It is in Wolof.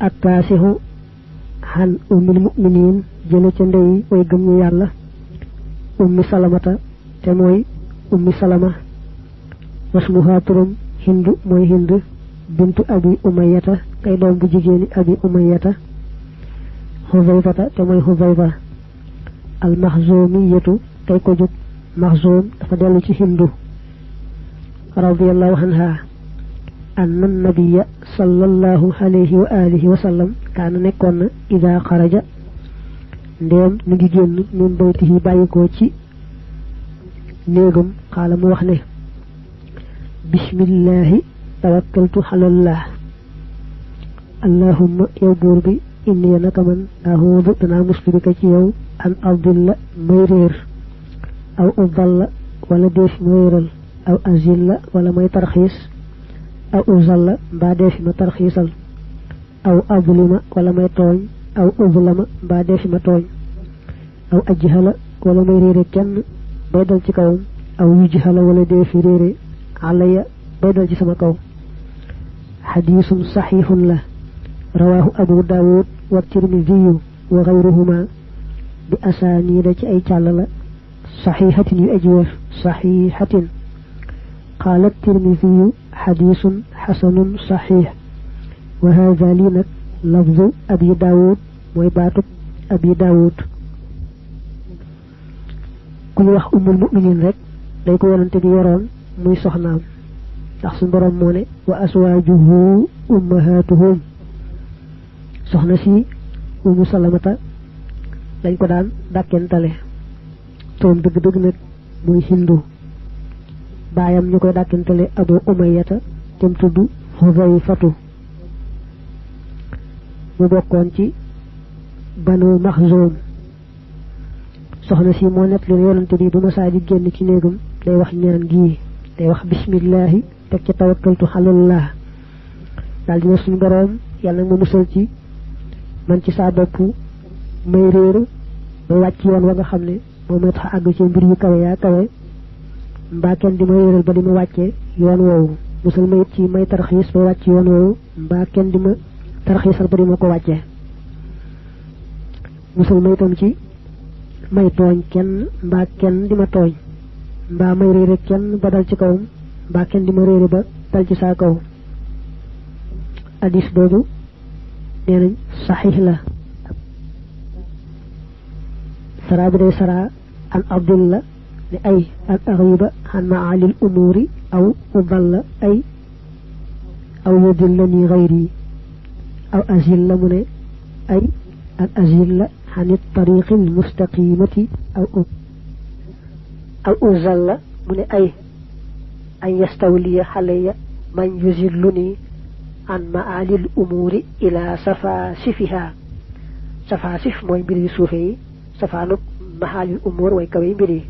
التاسع عن أم المؤمنين جلت ndey way gëm ñu yàlla ummi salamata te mooy ummi salama wasmuha turum hindu mooy hind bintu abi umayyata kay doom bu jigéeni abi umayyata huzayfata te mooy huzayfa al mahzumiyatu kay ko jóg mahzum dafa dellu ci hindu radiyallahu anha أن النبي صلى الله عليه وآله وسلم كان نكون إذا خرج ndem mi ngi genn min baytihi bayiko ci negum xala mu wax ne bismillah tawakkaltu ala allah allahumma yow bur bi inni naka man a'udhu dana muslimika ci yow an adilla may reer aw udalla wala def mayral aw azilla wala may tarxis aw uzalla ba def ma tarxisal aw azlima wala may togn aw uzlama ba def ma togn aw ajhala wala may reere kenn bay dal ci kawam aw yujhala wala def reere alaya bay dal ci sama kaw hadithun sahihun la rawahu abu daud wa tirmidhi wa ghayruhuma bi asanid ci ay cyalla sahihatin yu ajwar sahihatin قال الترمذي حديث حسن صحيح وهذا لنا لفظ أبي داود ويباتب أبي داود كل واحد أم المؤمنين رك دايكو يونت بي يورون موي سخنام ndax sun borom mo ne wa aswajuhu ummahatuhum soxna si ummu salamata dañ ko daan dakentale tom deug deug nak moy hindu bayam ñukoy dakentale abu umayyata tem tuddu huzayfatu mu bokkon ci banu mahzum soxna si mo net lu yonante bi bu ma sa di genn ci negum day wax ñaan gi day wax bismillah tek ci tawakkaltu halallah dal dina suñu borom yalla mo musal ci man ci sa bopp may reer ba wacc yoon wa nga xamne mo may tax ag ci mbir yu kawe ya kawe mba ken di ma reeral ba di ma wacce yoon woowu musal may ci may tarxis ba wacc yoon woowu mba ken di ma tarxisal ba di ma ko wacce musal may tam ci may tooñ kenn mba ken di ma tooñ mba may reere kenn ba dal ci kawum mba ken di ma reere ba dal ci sa kaw hadis bobu nenañ sahih la sara bi sara an abdullah li ay al aghiba an ma'ali al umuri aw udalla ay aw yudillani ghayri aw azilla mun ay al azilla عن الطريق المستقيمة أو أزل من أي أن يستولي علي من يزلني عن معالي الأمور إلى سفاسفها سفاسف موي بري سوفي سفانو معالي الأمور ويكوي بري